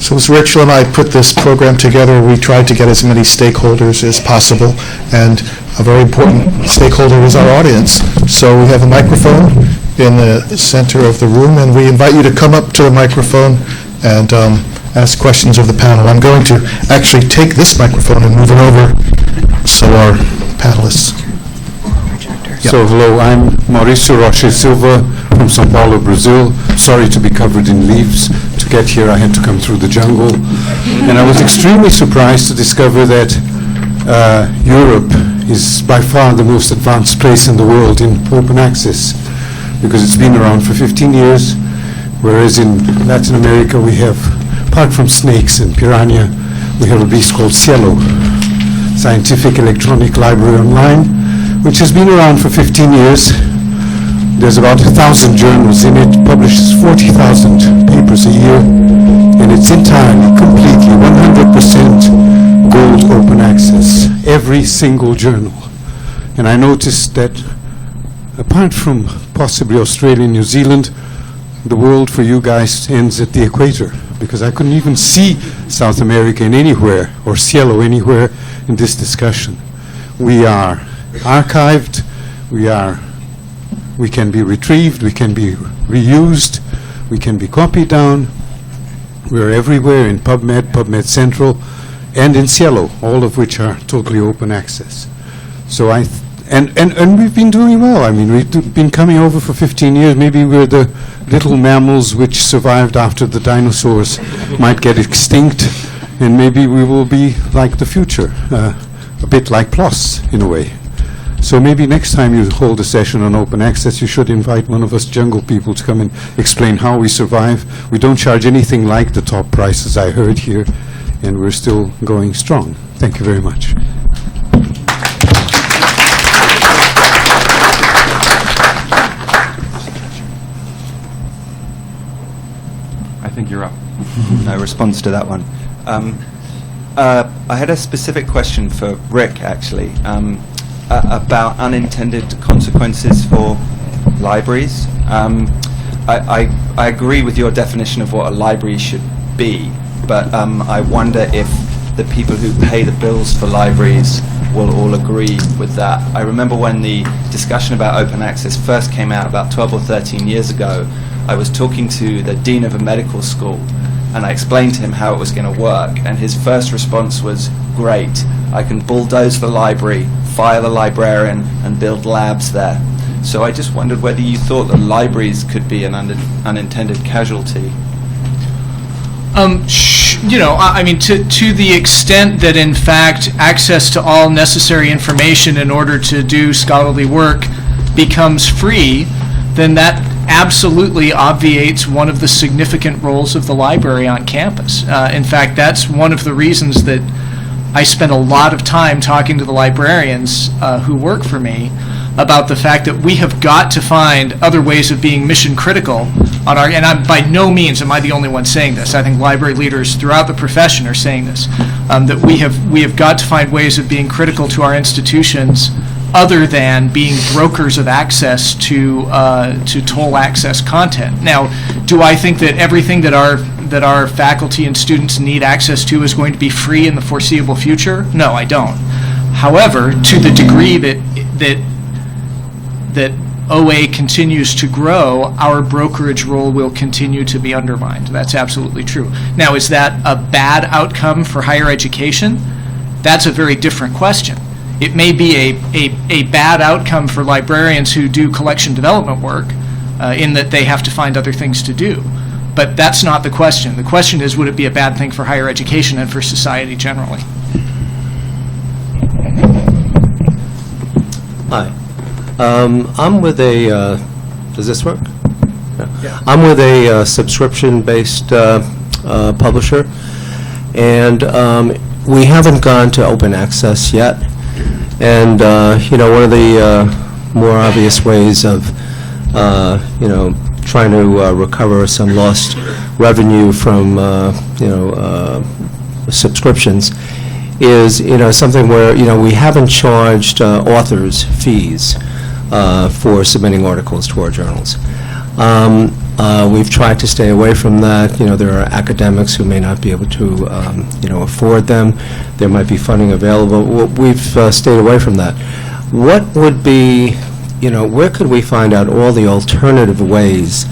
So as Rachel and I put this program together, we tried to get as many stakeholders as possible, and a very important stakeholder is our audience. So we have a microphone in the center of the room, and we invite you to come up to the microphone and ask questions of the panel. I'm going to actually take this microphone and move it over so our panelists. Yep. So hello, I'm Mauricio Rocha Silva from São Paulo, Brazil. Sorry to be covered in leaves. To get here I had to come through the jungle. And I was extremely surprised to discover that Europe is by far the most advanced place in the world in open access, because it's been around for 15 years, whereas in Latin America we have, apart from snakes and piranha, we have a beast called Cielo, Scientific Electronic Library Online, which has been around for 15 years. There's about 1,000 journals in it, publishes 40,000 papers a year, and it's entirely, completely, 100% gold open access, every single journal. And I noticed that apart from possibly Australia and New Zealand, the world for you guys ends at the equator, because I couldn't even see South America in anywhere, or Cielo anywhere in this discussion. We are archived, we can be retrieved, we can be reused, we can be copied down. We're everywhere in PubMed, PubMed Central, and in Cielo, all of which are totally open access. So and we've been doing well. I mean, we've been coming over for 15 years. Maybe we're the little mammals which survived after the dinosaurs might get extinct, and maybe we will be like the future, a bit like PLOS in a way. So maybe next time you hold a session on open access, you should invite one of us jungle people to come and explain how we survive. We don't charge anything like the top prices I heard here, and we're still going strong. Thank you very much. I think you're up. No response to that one. I had a specific question for Rick, actually. About unintended consequences for libraries. I agree with your definition of what a library should be, but I wonder if the people who pay the bills for libraries will all agree with that. I remember when the discussion about open access first came out about 12 or 13 years ago, I was talking to the dean of a medical school, and I explained to him how it was going to work, and his first response was, great, I can bulldoze the library, fire the librarian, and build labs there. So I just wondered whether you thought that libraries could be an unintended casualty. I mean, to the extent that, in fact, access to all necessary information in order to do scholarly work becomes free, then that absolutely obviates one of the significant roles of the library on campus. In fact, that's one of the reasons that I spend a lot of time talking to the librarians who work for me about the fact that we have got to find other ways of being mission critical on our, and by no means am I the only one saying this. I think library leaders throughout the profession are saying this, that we have got to find ways of being critical to our institutions other than being brokers of access to toll access content. Now, do I think that everything that our faculty and students need access to is going to be free in the foreseeable future? No, I don't. However, to the degree that OA continues to grow, our brokerage role will continue to be undermined. That's absolutely true. Now, is that a bad outcome for higher education? That's a very different question. It may be a bad outcome for librarians who do collection development work in that they have to find other things to do. But that's not the question. The question is, would it be a bad thing for higher education and for society generally? Hi. I'm with a, does this work? Yeah. I'm with a subscription-based publisher, and we haven't gone to open access yet. And, one of the more obvious ways of, trying to recover some lost revenue from, subscriptions is, something where, we haven't charged authors fees for submitting articles to our journals. We've tried to stay away from that. There are academics who may not be able to, afford them. There might be funding available. We've stayed away from that. What would be, where could we find out all the alternative ways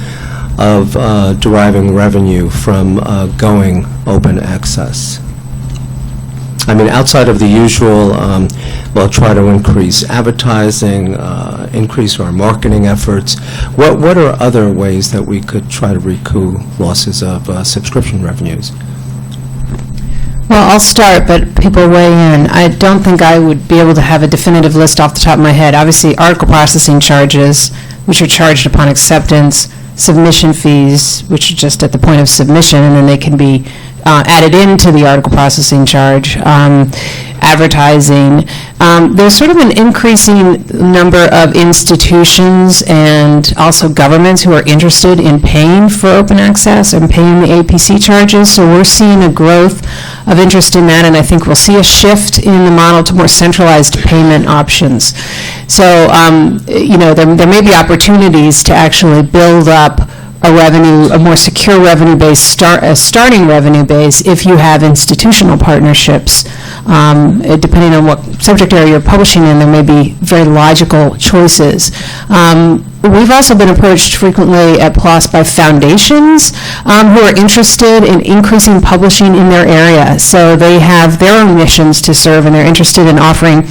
of deriving revenue from going open access? I mean, outside of the usual, try to increase advertising, increase our marketing efforts, what are other ways that we could try to recoup losses of subscription revenues? Well, I'll start, but people weigh in. I don't think I would be able to have a definitive list off the top of my head. Obviously, article processing charges, which are charged upon acceptance, submission fees, which are just at the point of submission, and then they can be added into the article processing charge, advertising. There's sort of an increasing number of institutions and also governments who are interested in paying for open access and paying the APC charges, so we're seeing a growth of interest in that, and I think we'll see a shift in the model to more centralized payment options. So, there may be opportunities to actually build up a more secure revenue base, starting revenue base, if you have institutional partnerships. Depending on what subject area you're publishing in, there may be very logical choices. We've also been approached frequently at PLOS by foundations who are interested in increasing publishing in their area. So they have their own missions to serve, and they're interested in offering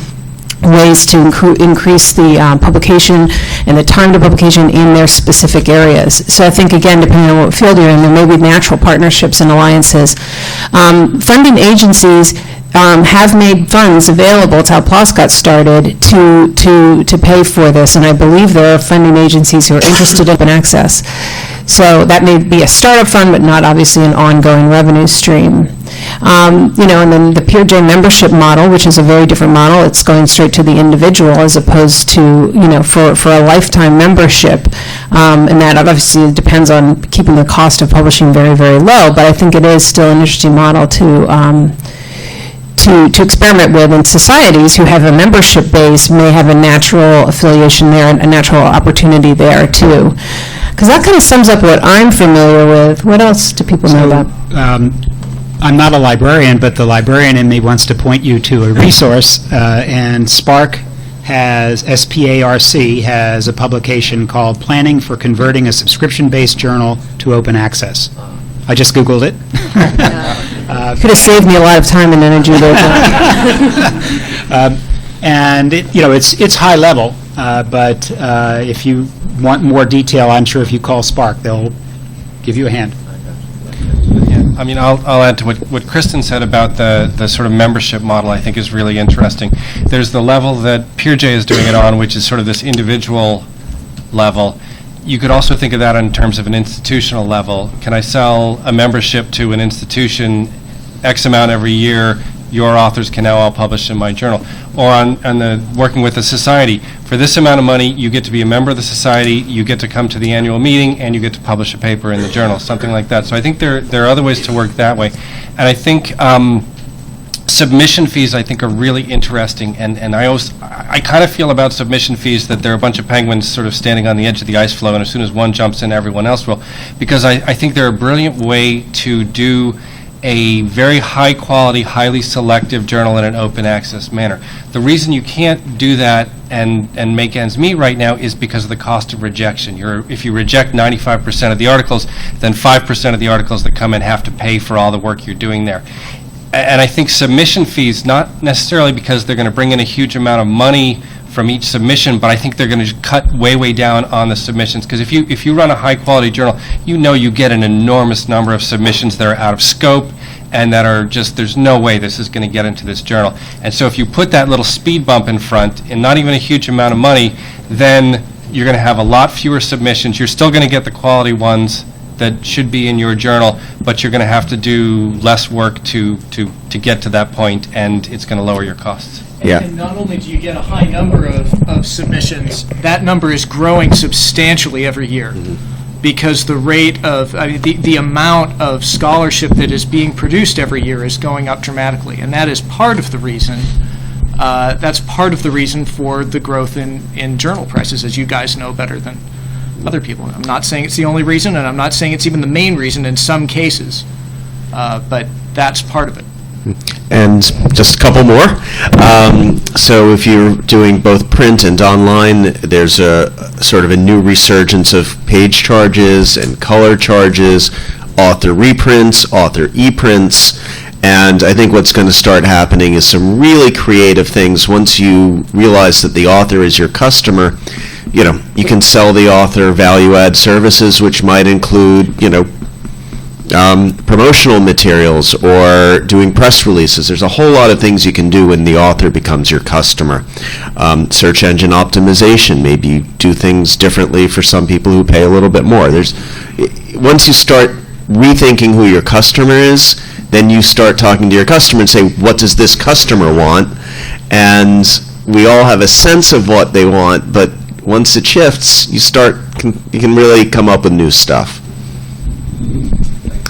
ways to increase the publication and the time to publication in their specific areas. So I think, again, depending on what field you're in, there may be natural partnerships and alliances. Funding agencies have made funds available. It's how PLOS got started to pay for this, and I believe there are funding agencies who are interested in open access. So that may be a startup fund, but not obviously an ongoing revenue stream. And then the PeerJ membership model, which is a very different model. It's going straight to the individual as opposed to, for a lifetime membership. And that obviously depends on keeping the cost of publishing very, very low, but I think it is still an interesting model to experiment with, and societies who have a membership base may have a natural affiliation there and a natural opportunity there too. Because that kind of sums up what I'm familiar with. What else do people know about? I'm not a librarian, but the librarian in me wants to point you to a resource, and SPARC has a publication called Planning for Converting a Subscription-Based Journal to Open Access. I just Googled it. Could have saved me a lot of time and energy there. And it's high level, but if you want more detail, I'm sure if you call SPARC, they'll give you a hand. I mean, I'll add to what Kristen said about the sort of membership model. I think is really interesting. There's the level that PeerJ is doing it on, which is sort of this individual level. You could also think of that in terms of an institutional level. Can I sell a membership to an institution, X amount every year? Your authors can now all publish in my journal. Or on the working with a society, for this amount of money, you get to be a member of the society, you get to come to the annual meeting, and you get to publish a paper in the journal, something like that. So I think there are other ways to work that way. And I think submission fees, I think, are really interesting. And I kind of feel about submission fees that they're a bunch of penguins sort of standing on the edge of the ice floe, and as soon as one jumps in, everyone else will. Because I think they're a brilliant way to do a very high quality, highly selective journal in an open access manner. The reason you can't do that and make ends meet right now is because of the cost of rejection. If you reject 95% of the articles, then 5% of the articles that come in have to pay for all the work you're doing there. And I think submission fees, not necessarily because they're going to bring in a huge amount of money from each submission, but I think they're going to cut way down on the submissions, because if you run a high-quality journal, you get an enormous number of submissions that are out of scope and that are just, there's no way this is going to get into this journal. And so if you put that little speed bump in front and not even a huge amount of money, then you're going to have a lot fewer submissions. You're still going to get the quality ones that should be in your journal, but you're going to have to do less work to get to that point, and it's going to lower your costs. And not only do you get a high number of submissions, that number is growing substantially every year, because the rate of, the amount of scholarship that is being produced every year is going up dramatically, and that is part of the reason. That's part of the reason for the growth in journal prices, as you guys know better than other people. I'm not saying it's the only reason, and I'm not saying it's even the main reason in some cases, but that's part of it. And just a couple more. So if you're doing both print and online, there's a sort of a new resurgence of page charges and color charges, author reprints, author e-prints, and I think what's going to start happening is some really creative things. Once you realize that the author is your customer, you can sell the author value-add services, which might include, promotional materials or doing press releases. There's a whole lot of things you can do when the author becomes your customer. Search engine optimization, maybe you do things differently for some people who pay a little bit more. Once you start rethinking who your customer is, then you start talking to your customer and say, what does this customer want? And we all have a sense of what they want, but once it shifts, you can really come up with new stuff.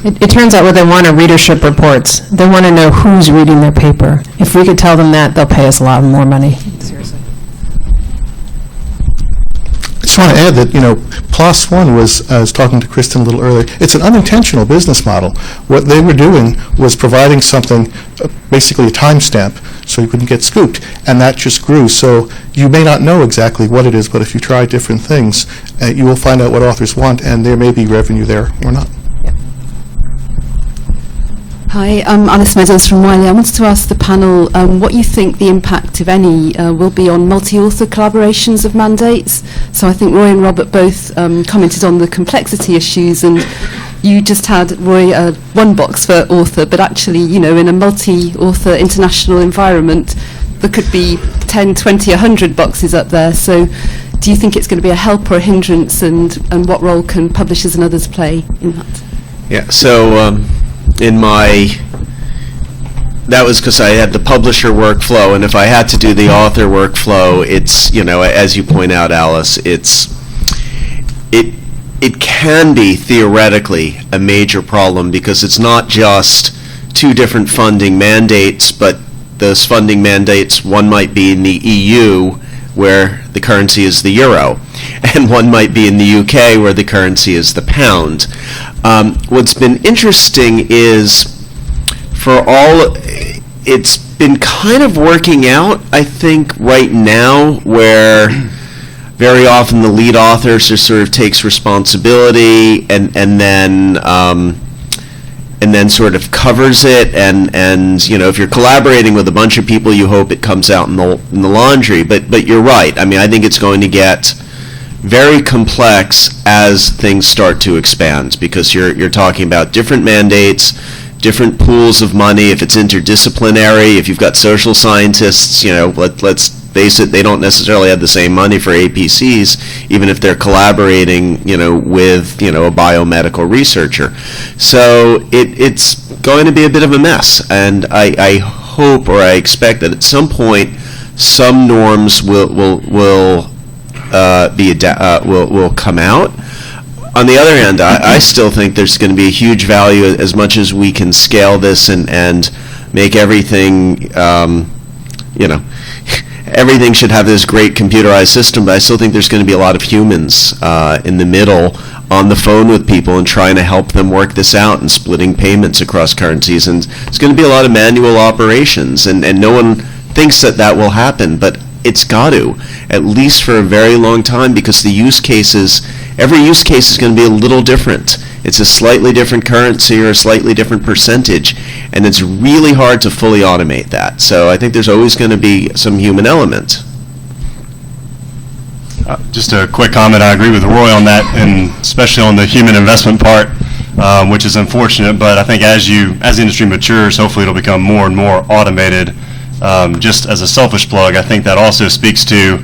It turns out what they want are readership reports. They want to know who's reading their paper. If we could tell them that, they'll pay us a lot more money. Seriously. I just want to add that, PLOS One was, I was talking to Kristen a little earlier, it's an unintentional business model. What they were doing was providing something, basically a timestamp, so you couldn't get scooped, and that just grew. So you may not know exactly what it is, but if you try different things, you will find out what authors want, and there may be revenue there or not. Hi, I'm Alice Meadows from Wiley. I wanted to ask the panel what you think the impact, if any, will be on multi-author collaborations of mandates. So I think Roy and Robert both commented on the complexity issues, and you just had, Roy, one box for author, but actually, in a multi-author international environment, there could be 10, 20, 100 boxes up there. So do you think it's going to be a help or a hindrance, and what role can publishers and others play in that? Yeah, so that was because I had the publisher workflow, and if I had to do the author workflow, it's, as you point out, Alice, it can be theoretically a major problem because it's not just two different funding mandates, but those funding mandates, one might be in the EU where the currency is the euro, and one might be in the UK where the currency is the pound. What's been interesting is it's been kind of working out, I think, right now, where very often the lead author sort of takes responsibility and then sort of covers it, and if you're collaborating with a bunch of people, you hope it comes out in the laundry. But you're right. I mean, I think it's going to get very complex as things start to expand, because you're talking about different mandates, different pools of money. If it's interdisciplinary, if you've got social scientists, let's face it, they don't necessarily have the same money for APCs, even if they're collaborating, with, a biomedical researcher. So it's going to be a bit of a mess, and I hope, or I expect that at some point some norms will come out. On the other hand, I still think there's going to be a huge value, as much as we can scale this and make everything, everything should have this great computerized system, but I still think there's going to be a lot of humans in the middle on the phone with people and trying to help them work this out and splitting payments across currencies. And it's going to be a lot of manual operations, and no one thinks that will happen, but it's got to, at least for a very long time, because every use case is going to be a little different. It's a slightly different currency or a slightly different percentage, and it's really hard to fully automate that. So I think there's always going to be some human element. Just a quick comment. I agree with Roy on that, and especially on the human investment part, which is unfortunate. But I think as the industry matures, hopefully it'll become more and more automated. Just as a selfish plug, I think that also speaks to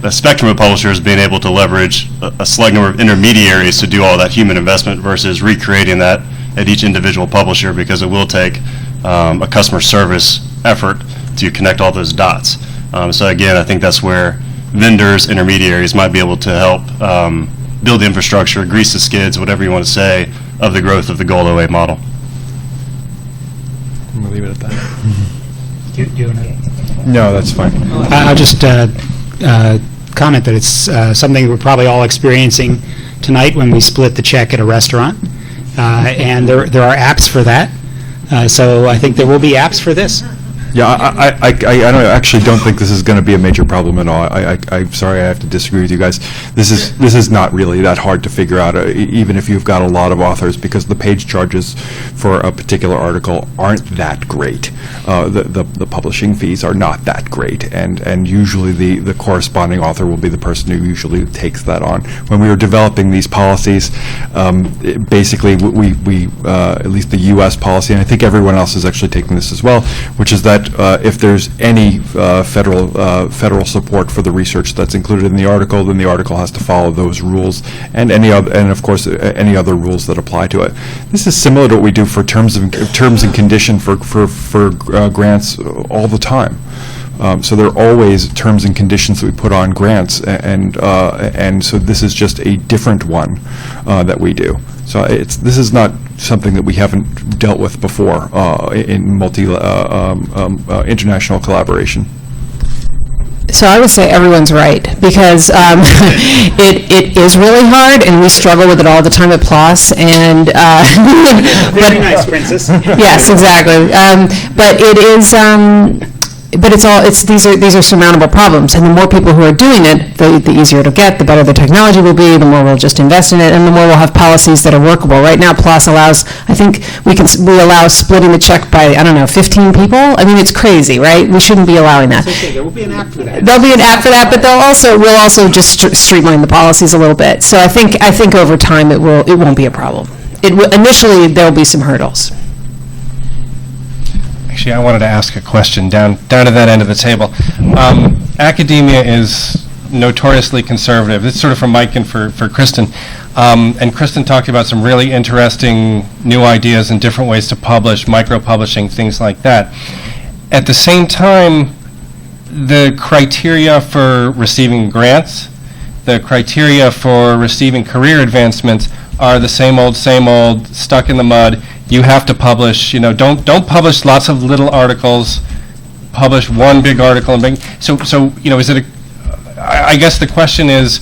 the spectrum of publishers being able to leverage a select number of intermediaries to do all that human investment versus recreating that at each individual publisher, because it will take a customer service effort to connect all those dots. So again, I think that's where vendors, intermediaries might be able to help build the infrastructure, grease the skids, whatever you want to say, of the growth of the Gold 08 model. I'm going to leave it at that. Do you want to? No, that's fine. I'll just comment that it's something we're probably all experiencing tonight when we split the check at a restaurant. And there are apps for that. So I think there will be apps for this. Yeah, I actually don't think this is going to be a major problem at all. I'm sorry, I have to disagree with you guys. This is not really that hard to figure out, even if you've got a lot of authors, because the page charges for a particular article aren't that great. The publishing fees are not that great, and usually the corresponding author will be the person who usually takes that on. When we were developing these policies, basically we at least the U.S. policy, and I think everyone else is actually taking this as well, which is that if there's any federal support for the research that's included in the article, then the article has to follow those rules and of course any other rules that apply to it. This is similar to what we do for terms and condition for grants all the time. So there are always terms and conditions that we put on grants, and so this is just a different one that we do. So this is not something that we haven't dealt with before in international collaboration. So I would say everyone's right, because it is really hard, and we struggle with it all the time at PLOS. And Very nice, Princess. Yes, exactly. But it is. But these are surmountable problems, and the more people who are doing it, the easier it'll get, the better the technology will be, the more we'll just invest in it, and the more we'll have policies that are workable. Right now, PLOS allows, I think we allow splitting the check by, 15 people. I mean, it's crazy, right? We shouldn't be allowing that. Okay, there will be an app for that. There'll be an app for that, but we'll also just streamline the policies a little bit. So I think over time it won't be a problem. Initially there'll be some hurdles. Actually, I wanted to ask a question down to that end of the table. Academia is notoriously conservative. It's sort of for Mike and for Kristen. And Kristen talked about some really interesting new ideas and different ways to publish, micro-publishing, things like that. At the same time, the criteria for receiving grants, the criteria for receiving career advancements are the same old, stuck in the mud. You have to publish, don't publish lots of little articles, publish one big article and is it I guess the question is,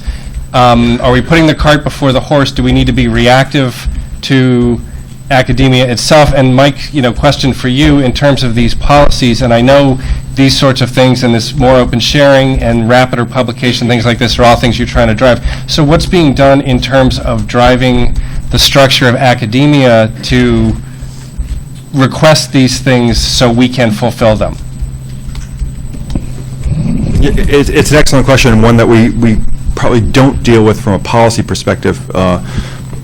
are we putting the cart before the horse? Do we need to be reactive to academia itself? And Mike, question for you in terms of these policies, and I know these sorts of things and this more open sharing and rapider publication, things like this are all things you're trying to drive. So what's being done in terms of driving the structure of academia to request these things so we can fulfill them? It's an excellent question, and one that we probably don't deal with from a policy perspective,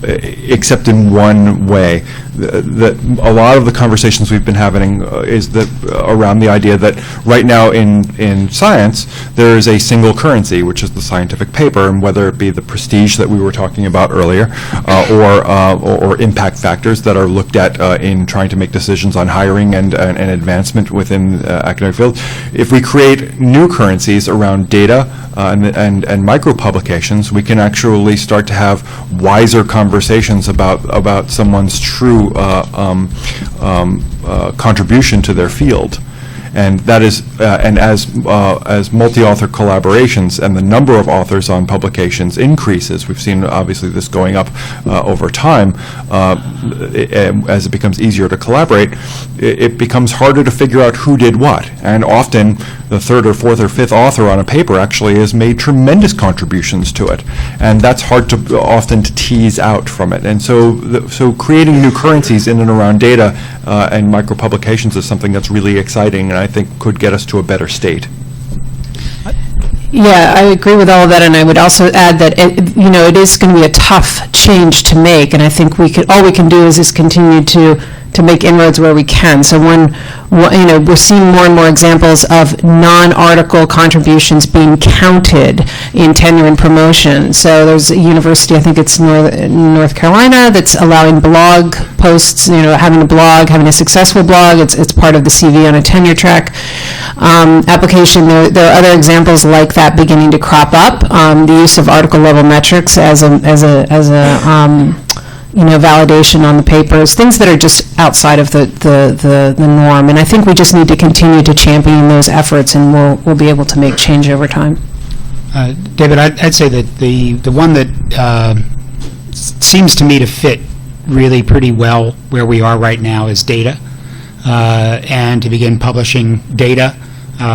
except in one way. That a lot of the conversations we've been having is that around the idea that right now in science there is a single currency, which is the scientific paper, and whether it be the prestige that we were talking about earlier, or impact factors that are looked at in trying to make decisions on hiring and advancement within academic fields. If we create new currencies around data and micro publications, we can actually start to have wiser conversations about someone's true contribution to their field. And that is, and as multi-author collaborations and the number of authors on publications increases, we've seen obviously this going up over time, as it becomes easier to collaborate, it becomes harder to figure out who did what. And often the third or fourth or fifth author on a paper actually has made tremendous contributions to it. And that's hard to often to tease out from it. And so creating new currencies in and around data and micro publications is something that's really exciting, and I think could get us to a better state. Yeah, I agree with all of that, and I would also add that it is going to be a tough change to make, and I think all we can do is continue to make inroads where we can. So we're seeing more and more examples of non-article contributions being counted in tenure and promotion. So there's a university, I think it's North Carolina, that's allowing blog posts, having a blog, having a successful blog. It's part of the CV on a tenure track application. There are other examples like that beginning to crop up. The use of article level metrics as a validation on the papers, things that are just outside of the norm. And I think we just need to continue to champion those efforts, and we'll be able to make change over time. David, I'd say that the one that seems to me to fit really pretty well where we are right now is data, and to begin publishing data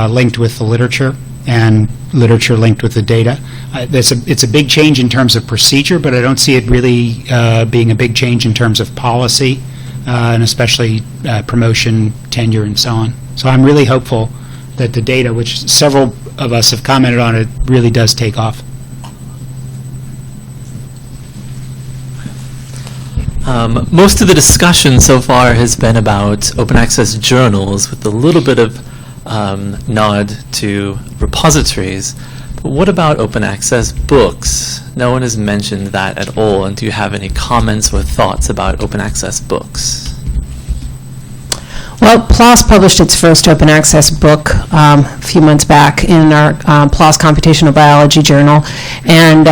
linked with the literature and literature linked with the data. It's a big change in terms of procedure, but I don't see it really being a big change in terms of policy, and especially promotion, tenure, and so on. So I'm really hopeful that the data, which several of us have commented on, it really does take off. Most of the discussion so far has been about open access journals with a little bit of nod to repositories. But what about open access books? No one has mentioned that at all. And do you have any comments or thoughts about open access books? Well, PLOS published its first open access book a few months back in our PLOS Computational Biology Journal, and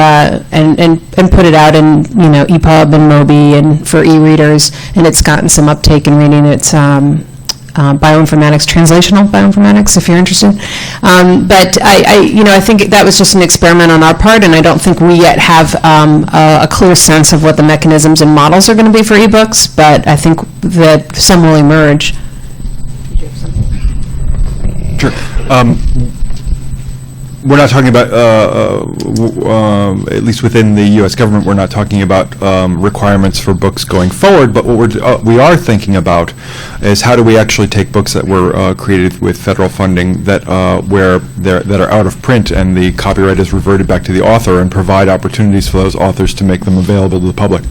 put it out in EPUB and Mobi and for e-readers, and it's gotten some uptake in reading. It's bioinformatics, translational bioinformatics, if you're interested. But I think that was just an experiment on our part, and I don't think we yet have a clear sense of what the mechanisms and models are going to be for ebooks. But I think that some will emerge. Sure. We're not talking about, at least within the U.S. government, we're not talking about requirements for books going forward, but what we are thinking about is how do we actually take books that were created with federal funding that that are out of print and the copyright is reverted back to the author and provide opportunities for those authors to make them available to the public.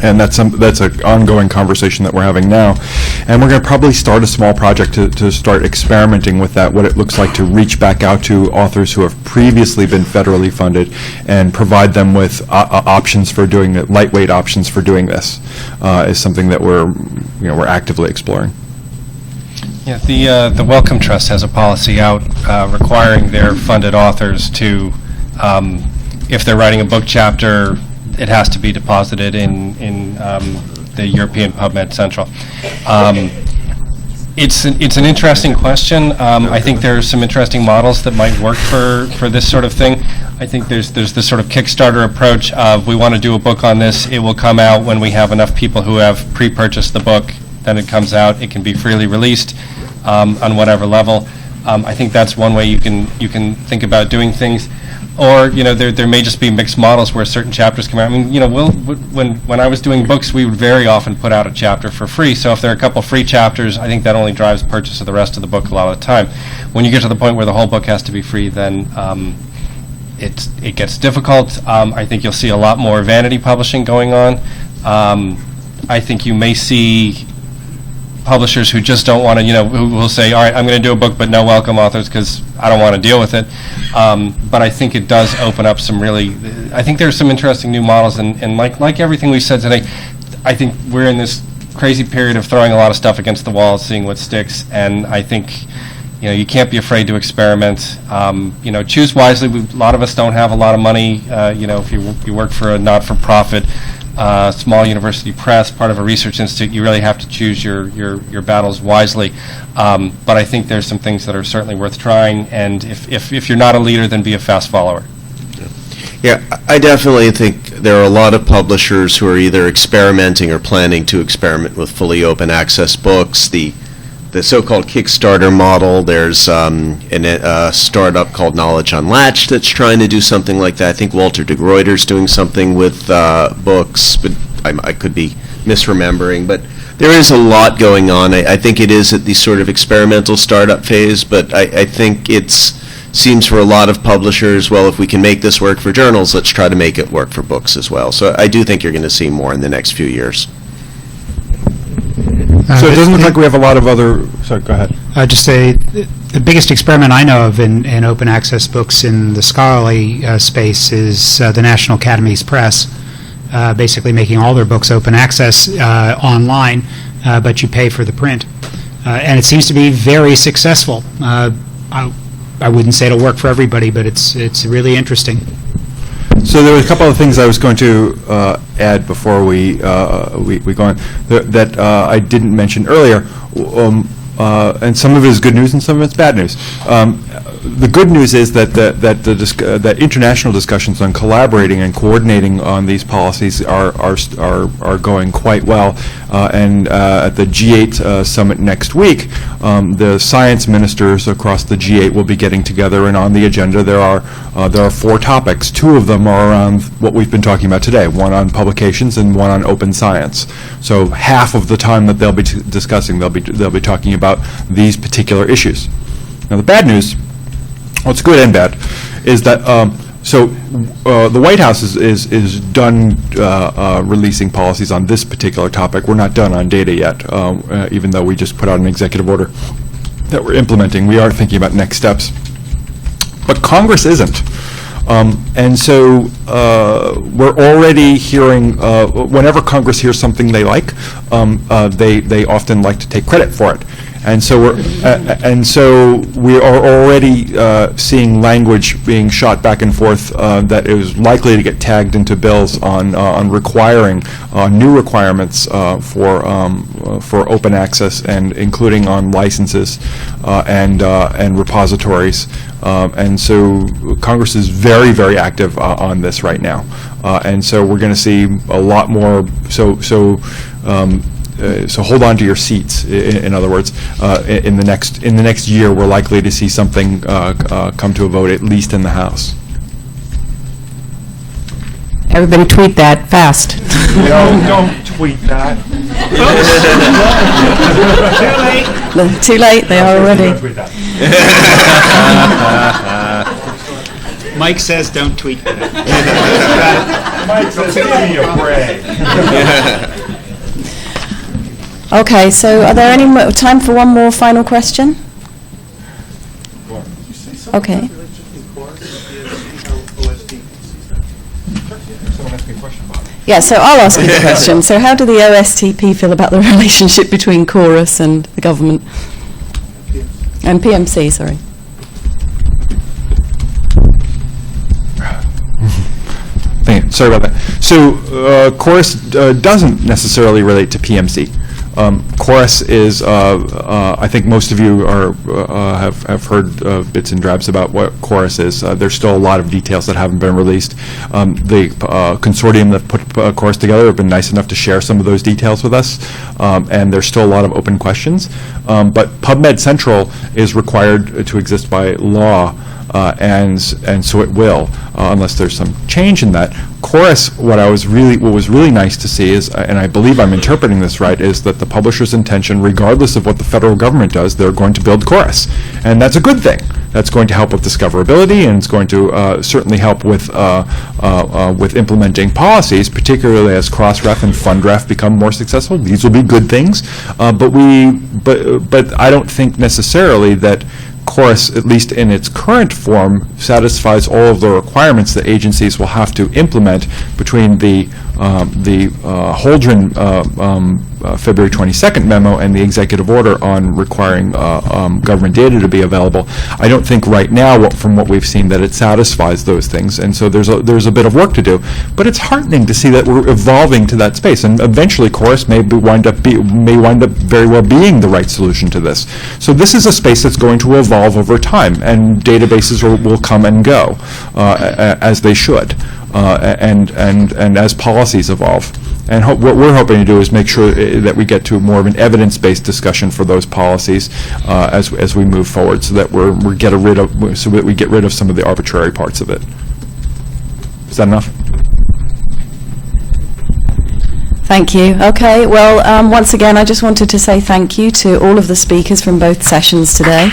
And that's an ongoing conversation that we're having now. And we're going to probably start a small project to start experimenting with that, what it looks like to reach back out to authors who have previously been federally funded and provide them with options for doing it, lightweight options for doing this, is something that we're actively exploring. Yeah, the Wellcome Trust has a policy out requiring their funded authors to, if they're writing a book chapter, it has to be deposited in the European PubMed Central. It's an interesting question. I think there are some interesting models that might work for this sort of thing. I think there's this sort of Kickstarter approach of we want to do a book on this. It will come out when we have enough people who have pre-purchased the book. Then it comes out. It can be freely released on whatever level. I think that's one way you can think about doing things. Or there may just be mixed models where certain chapters come out. I mean, when I was doing books, we would very often put out a chapter for free. So if there are a couple free chapters, I think that only drives purchase of the rest of the book a lot of the time. When you get to the point where the whole book has to be free, then it gets difficult. I think you'll see a lot more vanity publishing going on. I think you may see publishers who just don't want to, who will say, all right, I'm going to do a book, but no welcome authors because I don't want to deal with it. But I think it does open up some I think there's some interesting new models, and like everything we said today, I think we're in this crazy period of throwing a lot of stuff against the wall, seeing what sticks, and I think, you can't be afraid to experiment. Choose wisely. A lot of us don't have a lot of money. If you work for a not-for-profit, small university press, part of a research institute, you really have to choose your battles wisely. But I think there's some things that are certainly worth trying, and if you're not a leader, then be a fast follower. Yeah, I definitely think there are a lot of publishers who are either experimenting or planning to experiment with fully open access books. The so-called Kickstarter model, there's a startup called Knowledge Unlatched that's trying to do something like that. I think Walter de Gruyter's doing something with books, but I could be misremembering. But there is a lot going on. I think it is at the sort of experimental startup phase, but I think seems for a lot of publishers, well, if we can make this work for journals, let's try to make it work for books as well. So I do think you're going to see more in the next few years. So it doesn't look like we have a lot of other. Sorry, go ahead. Just say the biggest experiment I know of in open access books in the scholarly space is the National Academies Press, basically making all their books open access online, but you pay for the print, and it seems to be very successful. I wouldn't say it'll work for everybody, but it's really interesting. So there were a couple of things I was going to add before we go on that I didn't mention earlier. And some of it is good news and some of it's bad news. The good news is that international discussions on collaborating and coordinating on these policies are going quite well. And at the G8 summit next week, the science ministers across the G8 will be getting together, and on the agenda there are 4 topics. 2 of them are around what we've been talking about today, one on publications and one on open science. So half of the time that they'll be discussing, they'll be talking about these particular issues. Now the bad news, well, it's good and bad, is that the White House is done releasing policies on this particular topic. We're not done on data yet, even though we just put out an executive order that we're implementing. We are thinking about next steps. But Congress isn't. And so we're already hearing, whenever Congress hears something they like, they often like to take credit for it. And so we are already seeing language being shot back and forth that is likely to get tagged into bills on requiring new requirements for open access, and including on licenses and repositories. And so Congress is very, very active on this right now. And so we're going to see a lot more. So hold on to your seats. In other words, in the next year, we're likely to see something come to a vote, at least in the House. Everybody tweet that fast. No, don't tweet that. Too late, they are already. Mike says don't tweet that. Mike says give me a break. Okay, so are there any time for one more final question? Okay. Yeah, so I'll ask you the question. So how do the OSTP feel about the relationship between Chorus and the government? And PMC, sorry. Sorry about that. So Chorus doesn't necessarily relate to PMC. Chorus is, I think most of you have heard bits and drabs about what Chorus is. There's still a lot of details that haven't been released. The consortium that put Chorus together have been nice enough to share some of those details with us, and there's still a lot of open questions. But PubMed Central is required to exist by law, and so it will, unless there's some change in that. Chorus, what was really nice to see is, and I believe I'm interpreting this right, is that the publisher's intention, regardless of what the federal government does, they're going to build Chorus, and that's a good thing. That's going to help with discoverability, and it's going to certainly help with implementing policies, particularly as Crossref and FundRef become more successful. These will be good things, but I don't think necessarily that Chorus, at least in its current form, satisfies all of the requirements that agencies will have to implement between the Holdren February 22nd memo and the executive order on requiring government data to be available. I don't think right now, from what we've seen, that it satisfies those things, and so there's a bit of work to do. But it's heartening to see that we're evolving to that space, and eventually Chorus may wind up very well being the right solution to this. So this is a space that's going to evolve over time, and databases will come and go as they should, and as policies evolve. And what we're hoping to do is make sure that we get to more of an evidence-based discussion for those policies as we move forward, so that we get rid of some of the arbitrary parts of it. Is that enough? Thank you. Okay, well, once again, I just wanted to say thank you to all of the speakers from both sessions today.